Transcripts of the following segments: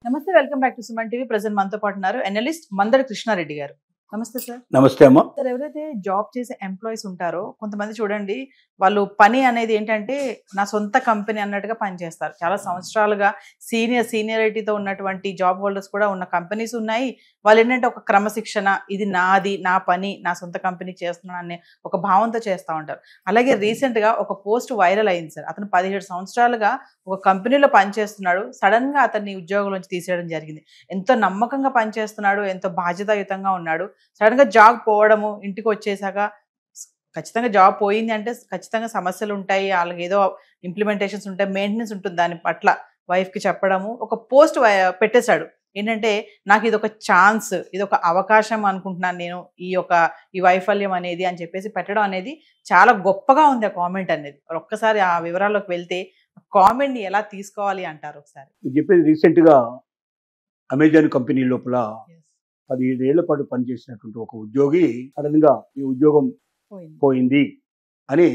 నమస్తే, welcome back to Suman TV. Present మనతో పాటు ఉన్నారు అనలిస్ట్ మందడి కృష్ణారెడ్డి గారు. నమస్తే సార్. నమస్తే అమ్మ. సార్, ఎవరైతే జాబ్ చేసే ఎంప్లాయీస్ ఉంటారో కొంతమంది చూడండి, వాళ్ళు పని అనేది ఏంటంటే నా సొంత కంపెనీ అన్నట్టుగా పనిచేస్తారు. చాలా సంవత్సరాలుగా సీనియారిటీతో ఉన్నటువంటి జాబ్ హోల్డర్స్ కూడా ఉన్న కంపెనీస్ ఉన్నాయి. వాళ్ళు ఏంటంటే ఒక క్రమశిక్షణ, ఇది నాది, నా పని, నా సొంత కంపెనీ చేస్తున్నాను అనే ఒక భావంతో చేస్తూ ఉంటారు. అలాగే రీసెంట్గా ఒక పోస్ట్ వైరల్ అయింది సార్. అతను 17 సంవత్సరాలుగా ఒక కంపెనీలో పనిచేస్తున్నాడు. సడన్గా అతన్ని ఉద్యోగంలోంచి తీసేయడం జరిగింది. ఎంతో నమ్మకంగా పనిచేస్తున్నాడు, ఎంతో బాధ్యతాయుతంగా ఉన్నాడు. సడన్గా జాబ్ పోవడము, ఇంటికి వచ్చేసాక ఖచ్చితంగా జాబ్ పోయింది అంటే ఖచ్చితంగా సమస్యలు ఉంటాయి, వాళ్ళకి ఏదో ఇంప్లిమెంటేషన్స్ ఉంటాయి, మెయింటెనెన్స్ ఉంటుంది. దాని పట్ల వైఫ్కి చెప్పడము, ఒక పోస్ట్ పెట్టేశాడు. ఏంటంటే నాకు ఇది ఒక ఛాన్స్, ఇది ఒక అవకాశం అనుకుంటున్నాను నేను, ఈ వైఫల్యం అనేది అని చెప్పేసి పెట్టడం అనేది చాలా గొప్పగా ఉంది ఆ కామెంట్ అనేది. ఒక్కసారి ఆ వివరాల్లోకి వెళ్తే కామెంట్ని ఎలా తీసుకోవాలి అంటారు ఒకసారి? చెప్పేది రీసెంట్గా అమెజాన్ కంపెనీ లోపల 15 ఏళ్ల పాటు పనిచేసినటువంటి ఒక ఉద్యోగి సడన్ గా ఈ ఉద్యోగం పోయింది అని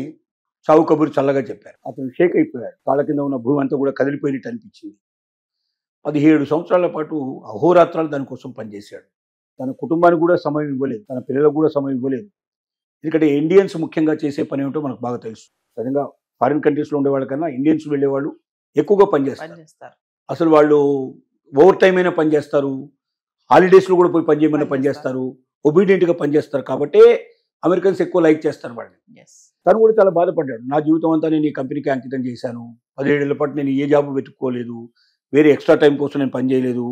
చావు కబురు చల్లగా చెప్పారు. అతను షేక్ అయిపోయాడు. కాళ్ళ కింద ఉన్న భూమి అంతా కూడా కదిలిపోయినట్టు అనిపించింది. 17 సంవత్సరాల పాటు అహోరాత్రాలు దానికోసం పనిచేశాడు. తన కుటుంబానికి కూడా సమయం ఇవ్వలేదు, తన పిల్లలకు కూడా సమయం ఇవ్వలేదు. ఎందుకంటే ఇండియన్స్ ముఖ్యంగా చేసే పని ఏమిటో మనకు బాగా తెలుసు. సడన్గా ఫారిన్ కంట్రీస్లో ఉండేవాళ్ళ కన్నా ఇండియన్స్ వెళ్ళేవాళ్ళు ఎక్కువగా పనిచేస్తారు. అసలు వాళ్ళు ఓవర్ టైం అయినా పనిచేస్తారు, హాలిడేస్లో కూడా పోయి పనిచేయమని పనిచేస్తారు, ఒబీడియంట్గా పనిచేస్తారు. కాబట్టి అమెరికన్స్ ఎక్కువ లైక్ చేస్తారు వాళ్ళని. తను కూడా చాలా బాధపడ్డాడు. నా జీవితం అంతా నేను ఈ కంపెనీకి అంకితం చేశాను, 17 ఏళ్ల పాటు నేను ఏ జాబ్ వెతుక్కోలేదు, వేరే ఎక్స్ట్రా టైం కోసం నేను పనిచేయలేదు,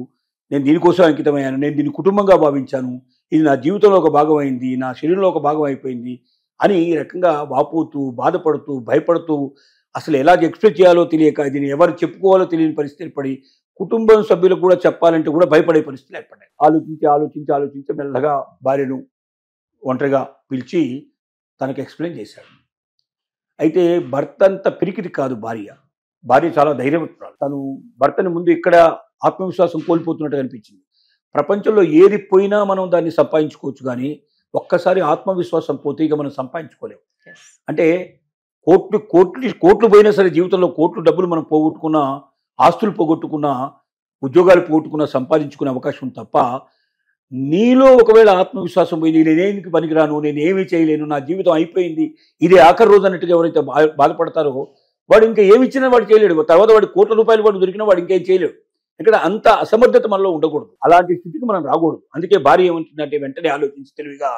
నేను దీనికోసం అంకితమయ్యాను, నేను దీన్ని కుటుంబంగా భావించాను, ఇది నా జీవితంలో ఒక భాగం అయింది, నా శరీరంలో ఒక భాగం అయిపోయింది అని ఈ రకంగా వాపోతూ బాధపడుతూ భయపడుతూ అసలు ఎలాగ ఎక్స్ప్రెస్ చేయాలో తెలియక, దీన్ని ఎవరు చెప్పుకోవాలో తెలియని పరిస్థితి ఏర్పడి, కుటుంబం సభ్యులకు కూడా చెప్పాలంటే కూడా భయపడే పరిస్థితులు ఏర్పడ్డాయి. ఆలోచించి మెల్లగా భార్యను ఒంటరిగా పిలిచి తనకు ఎక్స్ప్లెయిన్ చేశాడు. అయితే భర్త అంత పిరికిది కాదు భార్య చాలా ధైర్యవంతురాలు. తను భర్తని ముందు ఇక్కడ ఆత్మవిశ్వాసం కోల్పోతున్నట్టు అనిపించింది. ప్రపంచంలో ఏది పోయినా మనం దాన్ని సంపాదించుకోవచ్చు, కానీ ఒక్కసారి ఆత్మవిశ్వాసం పోతే ఇక మనం సంపాదించుకోలేము. అంటే కోట్లు పోయినా సరే జీవితంలో కోట్లు డబ్బులు మనం పోగొట్టుకున్నా, ఆస్తులు పోగొట్టుకున్నా, ఉద్యోగాలు పోగొట్టుకున్నా సంపాదించుకునే అవకాశం తప్ప, నీలో ఒకవేళ ఆత్మవిశ్వాసం పోయింది, నేనేందుకు పనికిరాను, నేను ఏమీ చేయలేను, నా జీవితం అయిపోయింది, ఇదే ఆఖరి రోజు అన్నట్టుగా ఎవరైతే బాధపడతారో వాడు ఇంకా ఏమి ఇచ్చినా వాడు చేయలేడు. తర్వాత వాడి కోట్ల రూపాయలు వాడు దొరికినా వాడు ఇంకేం చేయలేడు. ఇక్కడ అంత అసమర్థత మనలో ఉండకూడదు, అలాంటి స్థితికి మనం రాకూడదు. అందుకే భార్య ఏమంటుందంటే వెంటనే ఆలోచించి తెలివిగా,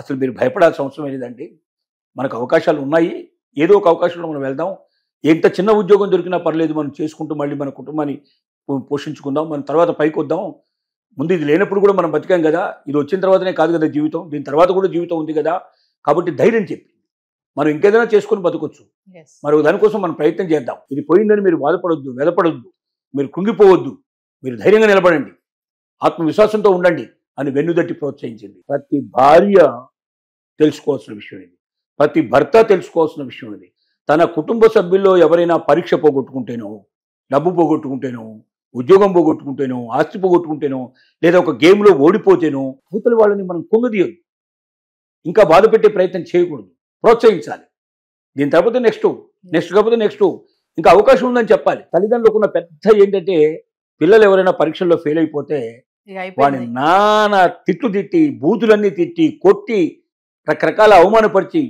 అసలు మీరు భయపడాల్సిన అవసరం లేదండి, మనకు అవకాశాలు ఉన్నాయి, ఏదో ఒక అవకాశంలో మనం వెళ్దాం, ఎంత చిన్న ఉద్యోగం దొరికినా పర్లేదు, మనం చేసుకుంటూ మళ్ళీ మన కుటుంబాన్ని పోషించుకుందాం, మనం తర్వాత పైకి వద్దాం, ముందు ఇది లేనప్పుడు కూడా మనం బతికాం కదా, ఇది వచ్చిన తర్వాతనే కాదు కదా జీవితం, దీని తర్వాత కూడా జీవితం ఉంది కదా, కాబట్టి ధైర్యం చెప్పి మనం ఇంకేదైనా చేసుకుని బతకొచ్చు, మరో దానికోసం మనం ప్రయత్నం చేద్దాం, ఇది పోయిందని మీరు బాధపడొద్దు, వెదపడొద్దు, మీరు కృంగిపోవద్దు, మీరు ధైర్యంగా నిలబడండి, ఆత్మవిశ్వాసంతో ఉండండి అని వెన్నుదట్టి ప్రోత్సహించింది. ప్రతి భార్య తెలుసుకోవాల్సిన విషయం ఇది, ప్రతి భర్త తెలుసుకోవాల్సిన విషయం ఇది. తన కుటుంబ సభ్యుల్లో ఎవరైనా పరీక్ష పోగొట్టుకుంటేనో, డబ్బు పోగొట్టుకుంటేనో, ఉద్యోగం పోగొట్టుకుంటేనో, ఆస్తి పోగొట్టుకుంటేనో, లేదా ఒక గేమ్లో ఓడిపోతేనో అవతల వాళ్ళని మనం కుంగదీయొద్దు, ఇంకా బాధ పెట్టే ప్రయత్నం చేయకూడదు, ప్రోత్సహించాలి. దీని తర్వాత నెక్స్ట్ కాకపోతే నెక్స్ట్ ఇంకా అవకాశం ఉందని చెప్పాలి. తల్లిదండ్రులకు ఉన్న పెద్ద ఏంటంటే, పిల్లలు ఎవరైనా పరీక్షల్లో ఫెయిల్ అయిపోతే వాడిని నానా తిట్లు తిట్టి, బూతులన్నీ తిట్టి, కొట్టి, రకరకాల అవమానపరిచి,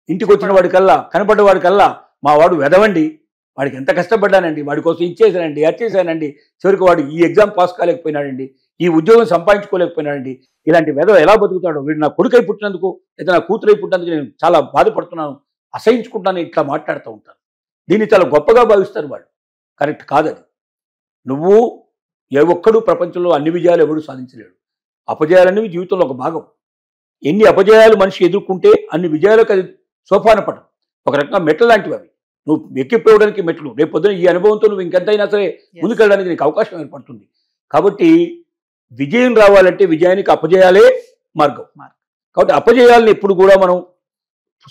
ఇంటికి వచ్చిన వాడికల్లా కనపడ్డవాడికల్లా మా వాడు వెదవండి, వాడికి ఎంత కష్టపడ్డానండి, వాడి కోసం ఇచ్చేసానండి, అచ్చేసానండి, చివరికి వాడు ఈ ఎగ్జామ్ పాస్ కాలేకపోయినాడండి, ఈ ఉద్యోగం సంపాదించుకోలేకపోయినాడండి, ఇలాంటి వెదవ ఎలా బతుకుతాడో, వీడు నా కొడుకై పుట్టినందుకు లేదా నా కూతురై పుట్టినందుకు నేను చాలా బాధపడుతున్నాను, అసహించుకుంటాను, ఇట్లా మాట్లాడుతూ ఉంటాను. దీన్ని చాలా గొప్పగా భావిస్తారు వాళ్ళు. కరెక్ట్ కాదది. నువ్వు ఒక్కడు ప్రపంచంలో అన్ని విజయాలు ఎవడు సాధించలేడు. అపజయాలనేవి జీవితంలో ఒక భాగం. ఎన్ని అపజయాలు మనిషి ఎదుర్కొంటే అన్ని విజయాలకు అది సోపాన పటం, ఒక రకంగా మెట్లు లాంటివి అవి. నువ్వు ఎక్కిపోవడానికి మెట్లు. రేపు పొద్దున ఈ అనుభవంతో నువ్వు ఇంకెంతైనా సరే ముందుకెళ్ళడానికి నీకు అవకాశం ఏర్పడుతుంది. కాబట్టి విజయం రావాలంటే విజయానికి అపజయాలే మార్గం. కాబట్టి అపజయాలను ఎప్పుడు కూడా మనం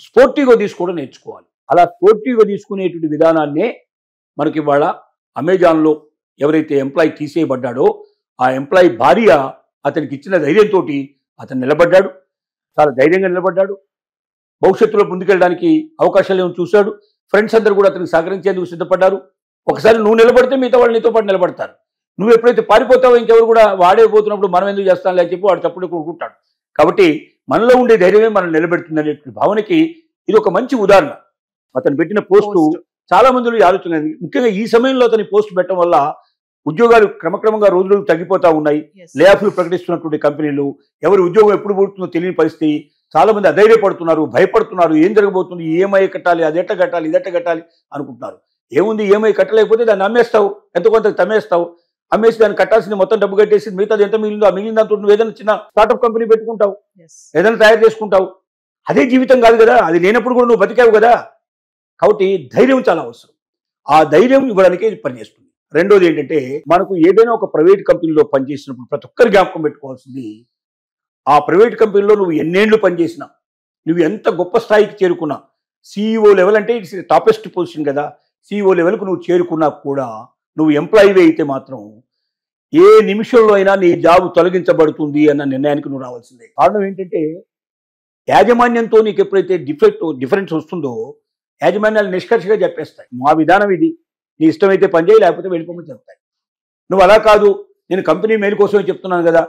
స్పోర్టివ్గా తీసుకోవడం నేర్చుకోవాలి. అలా స్పోర్టివ్గా తీసుకునేటువంటి విధానాన్నే మనకి ఇవాళ అమెజాన్లో ఎవరైతే ఎంప్లాయీ తీసేయబడ్డాడో ఆ ఎంప్లాయీ భార్య అతనికి ఇచ్చిన ధైర్యంతో అతను నిలబడ్డాడు, చాలా ధైర్యంగా నిలబడ్డాడు. భవిష్యత్తులో ముందుకెళ్ళడానికి అవకాశాలు ఏమో చూశాడు. ఫ్రెండ్స్ అందరూ కూడా అతనికి సహకరించేందుకు సిద్ధపడ్డారు. ఒకసారి నువ్వు నిలబడితే మిగతా వాళ్ళు నీతో పాటు నిలబడతారు. నువ్వు ఎప్పుడైతే పారిపోతావో ఇంకెవరు కూడా వాడే పోతున్నప్పుడు మనం ఎందుకు చేస్తానులే అని చెప్పి వాడు తప్పుడు కూడుకుంటాడు. కాబట్టి మనలో ఉండే ధైర్యమే మనం నిలబెడుతుంది అనేటువంటి భావనకి ఇది ఒక మంచి ఉదాహరణ. అతను పెట్టిన పోస్టు చాలా మందిలో ఆలోచన, ముఖ్యంగా ఈ సమయంలో అతని పోస్ట్ పెట్టడం వల్ల ఉద్యోగాలు క్రమక్రమంగా రోజులు తగ్గిపోతా ఉన్నాయి. లే ఆఫ్లు ప్రకటిస్తున్నటువంటి కంపెనీలు, ఎవరి ఉద్యోగం ఎప్పుడు పుడుతుందో తెలియని పరిస్థితి, చాలా మంది అధైర్యపడుతున్నారు, భయపడుతున్నారు. ఏం జరగబోతుంది, ఈఎంఐ కట్టాలి, అది ఎట్ట కట్టాలి, ఇది ఎట్ట కట్టాలి అనుకుంటున్నారు. ఏముంది, ఈఎంఐ కట్టలేకపోతే దాన్ని అమ్మేస్తావు, ఎంతో కొంత తమ్మేస్తావు, అమ్మేసి దాన్ని కట్టాల్సింది మొత్తం డబ్బు కట్టేసి మిగతాది ఎంత మిగిలిందో ఆ మిగిలిన దాంతో నువ్వు ఏదైనా చిన్న స్టార్ట్అప్ కంపెనీ పెట్టుకుంటావు, ఏదైనా తయారు చేసుకుంటావు. అదే జీవితం కాదు కదా, అది లేనప్పుడు కూడా నువ్వు బతికావు కదా. కాబట్టి ధైర్యం చాలా అవసరం. ఆ ధైర్యం ఇవ్వడానికే పనిచేస్తుంది. రెండోది ఏంటంటే, మనకు ఏదైనా ఒక ప్రైవేట్ కంపెనీలో పనిచేసినప్పుడు ప్రతి ఒక్కరు జ్ఞాపకం పెట్టుకోవాల్సింది, ఆ ప్రైవేట్ కంపెనీలో నువ్వు ఎన్నేళ్లు పనిచేసినా, నువ్వు ఎంత గొప్ప స్థాయికి చేరుకున్నా, CEO లెవెల్ అంటే ఇట్స్ టాపెస్ట్ పొజిషన్ కదా, CEO లెవెల్కు నువ్వు చేరుకున్నా కూడా నువ్వు ఎంప్లాయీవే అయితే మాత్రం ఏ నిమిషంలో అయినా నీ జాబ్ తొలగించబడుతుంది అన్న నిర్ణయానికి నువ్వు రావాల్సిందే. కారణం ఏంటంటే, యాజమాన్యంతో నీకు ఎప్పుడైతే డిఫరెన్స్ వస్తుందో యాజమాన్యాలు నిష్కర్షగా చెప్పేస్తాయి, మా విధానం ఇది, నీ ఇష్టమైతే పనిచేయి, లేకపోతే వెళ్ళిపోమని చెప్తాయి. నువ్వు అలా కాదు, నేను కంపెనీ మేలు కోసమే చెప్తున్నాను కదా,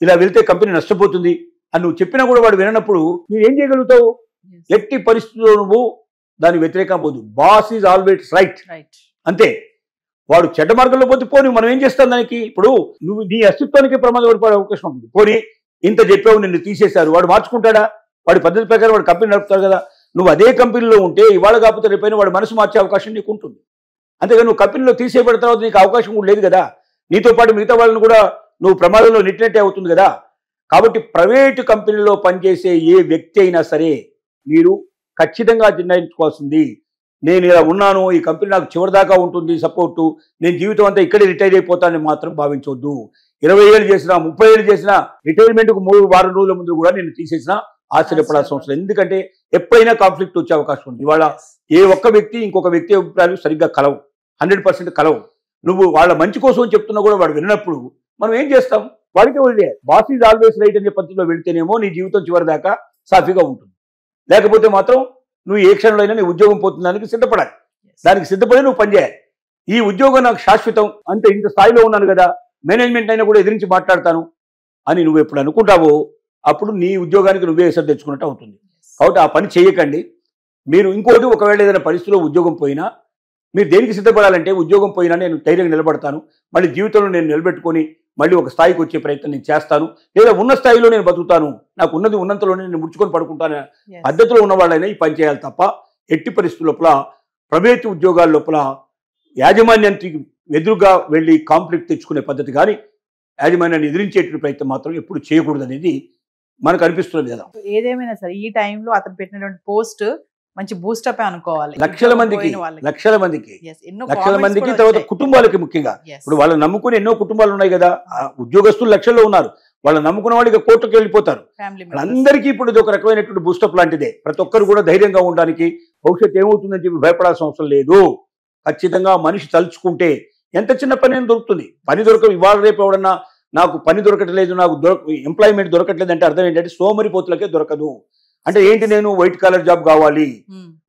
ఇలా వెళ్తే కంపెనీ నష్టపోతుంది అని నువ్వు చెప్పినా కూడా వాడు వినప్పుడు నువ్వేం చేయగలుగుతావు? ఎట్టి పరిస్థితుల్లో నువ్వు దాని వ్యతిరేకం పోదు. బాస్ ఈజ్ ఆల్వేస్ రైట్, అంతే. వాడు చెడ్డ మార్గంలో పోతే పోనీ మనం ఏం చేస్తాం దానికి? ఇప్పుడు నువ్వు నీ అస్తిత్వానికి ప్రమాదం పడిపోయే అవకాశం ఉంటుంది. పోనీ ఇంత చెప్పావు, నిన్ను తీసేశారు, వాడు మార్చుకుంటాడా? వాడి పద్ధతి ప్రకారం వాడు కంపెనీ నడుపుతాడు కదా. నువ్వు అదే కంపెనీలో ఉంటే ఇవాళ కాకపోతే రేపైనా వాడు మనసు మార్చే అవకాశం నీకు ఉంటుంది. అంతేగా నువ్వు కంపెనీలో తీసేయబడిన తర్వాత నీకు అవకాశం కూడా లేదు కదా, నీతో పాటు మిగతా వాళ్ళని కూడా నువ్వు ప్రమాదంలో నెట్టినట్టే అవుతుంది కదా. కాబట్టి ప్రైవేటు కంపెనీలో పనిచేసే ఏ వ్యక్తి అయినా సరే మీరు ఖచ్చితంగా నిర్ణయించుకోవాల్సింది, నేను ఇలా ఉన్నాను, ఈ కంపెనీ నాకు చివరిదాకా ఉంటుంది సపోర్టు, నేను జీవితం అంతా ఇక్కడే రిటైర్ అయిపోతానని మాత్రం భావించవద్దు. 20 ఏళ్ళు చేసినా, 30 ఏళ్ళు చేసినా, రిటైర్మెంట్కు 3 వారం రోజుల ముందు కూడా నేను తీసేసినా ఆశ్చర్యపడాల్సిన అవసరం. ఎందుకంటే ఎప్పుడైనా కాన్ఫ్లిక్ట్ వచ్చే అవకాశం ఉంది. ఇవాళ ఏ ఒక్క వ్యక్తి ఇంకొక వ్యక్తి అభిప్రాయాలు సరిగ్గా కలవు, 100% కలవు. నువ్వు వాళ్ళ మంచి కోసం చెప్తున్నా కూడా వాడు విన్నప్పుడు మనం ఏం చేస్తాం? వాడికి వదిలే. బాస్ ఈజ్ ఆల్వేస్ రైట్ అనే పద్ధతిలో వెళితేనేమో నీ జీవితం చివరి దాకా సాఫీగా ఉంటుంది. లేకపోతే మాత్రం నువ్వు ఏ క్షణంలో అయినా నీ ఉద్యోగం పోతుందానికి సిద్ధపడాలి. దానికి సిద్ధపడి నువ్వు పనిచేయాలి. ఈ ఉద్యోగం నాకు శాశ్వతం, అంతే, ఇంత స్థాయిలో ఉన్నాను కదా, మేనేజ్మెంట్ అయినా కూడా ఎదిరించి మాట్లాడతాను అని నువ్వు ఎప్పుడు అనుకుంటావో అప్పుడు నీ ఉద్యోగానికి నువ్వే ఎసరు తెచ్చుకున్నట్టు అవుతుంది. కాబట్టి ఆ పని చేయకండి. మీరు ఇంకోటి, ఒకవేళ ఏదైనా పరిస్థితిలో ఉద్యోగం పోయినా మీరు దేనికి సిద్ధపడాలంటే, ఉద్యోగం పోయినా నేను ధైర్యంగా నిలబడతాను, మళ్ళీ జీవితంలో నేను నిలబెట్టుకొని మళ్ళీ ఒక స్థాయికి వచ్చే ప్రయత్నం నేను చేస్తాను, లేదా ఉన్న స్థాయిలో నేను బతుకుతాను, నాకు ఉన్నది ఉన్నంతలోనే నేను ముడుచుకొని పడుకుంటాను పద్ధతిలో ఉన్న వాళ్ళైనా ఈ పని చేయాలి తప్ప, ఎట్టి పరిస్థితుల లోపల ప్రైవేటు ఉద్యోగాల లోపల యాజమాన్యానికి ఎదురుగా వెళ్ళి కాంఫ్లిక్ట్ తెచ్చుకునే పద్ధతి కానీ యాజమాన్యాన్ని ఎదిరించేటువంటి ప్రయత్నం మాత్రం ఎప్పుడు చేయకూడదు అనేది మనకు అనిపిస్తుంది కదా. ఏదేమైనా సరే ఈ టైంలో అతను పెట్టినటువంటి పోస్ట్ మంచి బూస్టప్ అనుకోవాలి. లక్షల మందికి తర్వాత కుటుంబాలకి ముఖ్యంగా. ఇప్పుడు వాళ్ళని నమ్ముకుని ఎన్నో కుటుంబాలు ఉన్నాయి కదా, ఉద్యోగస్తులు లక్షల్లో ఉన్నారు, వాళ్ళని నమ్ముకున్న వాళ్ళు ఇక కోర్టుకు వెళ్ళిపోతారు. వాళ్ళందరికీ ఇప్పుడు ఇది ఒక రకమైనటువంటి బూస్టప్ లాంటిదే. ప్రతి ఒక్కరు కూడా ధైర్యంగా ఉండడానికి, భవిష్యత్తు ఏమవుతుందని చెప్పి భయపడాల్సిన అవసరం లేదు. ఖచ్చితంగా మనిషి తలుచుకుంటే ఎంత చిన్న పని అని దొరుకుతుంది. పని దొరకదు. ఇవాళ రేపు ఎవడన్నా నాకు పని దొరకట్లేదు, నాకు ఎంప్లాయ్మెంట్ దొరకట్లేదు అంటే అర్థం ఏంటంటే సోమరిపోతులకే దొరకదు. అంటే ఏంటి, నేను వైట్ కాలర్ జాబ్ కావాలి,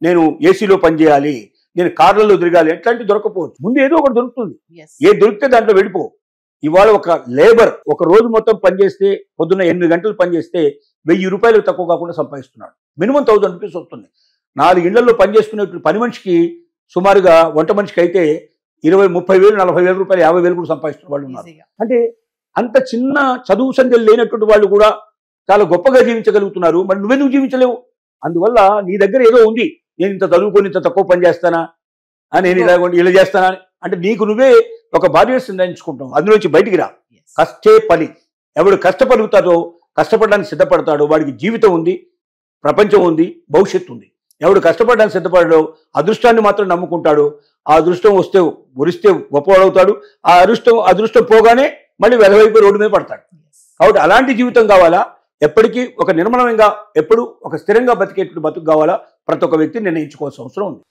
నేను ఏసీలో పనిచేయాలి, నేను కార్లలో తిరగాలి, ఎట్లాంటి దొరకపోవచ్చు. ముందు ఏదో ఒకటి దొరుకుతుంది. ఏ దొరికితే దాంట్లో వెళ్ళిపో. ఇవాళ ఒక లేబర్ ఒక రోజు మొత్తం పనిచేస్తే, పొద్దున్న 8 గంటలు పనిచేస్తే 1000 రూపాయలు తక్కువ కాకుండా సంపాదిస్తున్నాడు. మినిమం 1000 రూపీస్ వస్తుంది. 4 ఇళ్లలో పనిచేసుకునేటువంటి పని మనిషికి సుమారుగా, వంట మనిషికి అయితే 20,000, 30,000, 40,000 రూపాయలు, 50,000 కూడా సంపాదిస్తున్న వాళ్ళు ఉన్నారు. అంటే అంత చిన్న చదువు సంధ్యలు లేనటువంటి వాళ్ళు కూడా చాలా గొప్పగా జీవించగలుగుతున్నారు. మరి నువ్వెందుకు జీవించలేవు? అందువల్ల నీ దగ్గర ఏదో ఉంది, నేను ఇంత చదువుకొని ఇంత తక్కువ పని చేస్తానా, నేను ఇలా చేస్తానా అంటే నీకు నువ్వే ఒక బాధ్యత నిర్ణయించుకుంటావు. అందులోంచి బయటికి రా. కష్టే పని. ఎవడు కష్టపడుతాడో, కష్టపడడానికి సిద్ధపడతాడో వాడికి జీవితం ఉంది, ప్రపంచం ఉంది, భవిష్యత్తు ఉంది. ఎవడు కష్టపడడానికి సిద్ధపడడో, అదృష్టాన్ని మాత్రం నమ్ముకుంటాడు, ఆ అదృష్టం వరిస్తే గొప్పవాడవుతాడు. ఆ అదృష్టం పోగానే మళ్ళీ వెలవైపు రోడ్డు మీద పడతాడు. కాబట్టి అలాంటి జీవితం కావాలా, ఎప్పటికీ ఒక నిర్మలంగా ఎప్పుడు ఒక స్థిరంగా బతికేటువంటి బతుకు కావాలా, ప్రతి ఒక్క వ్యక్తి నిర్ణయించుకోవాల్సిన అవసరం ఉంది.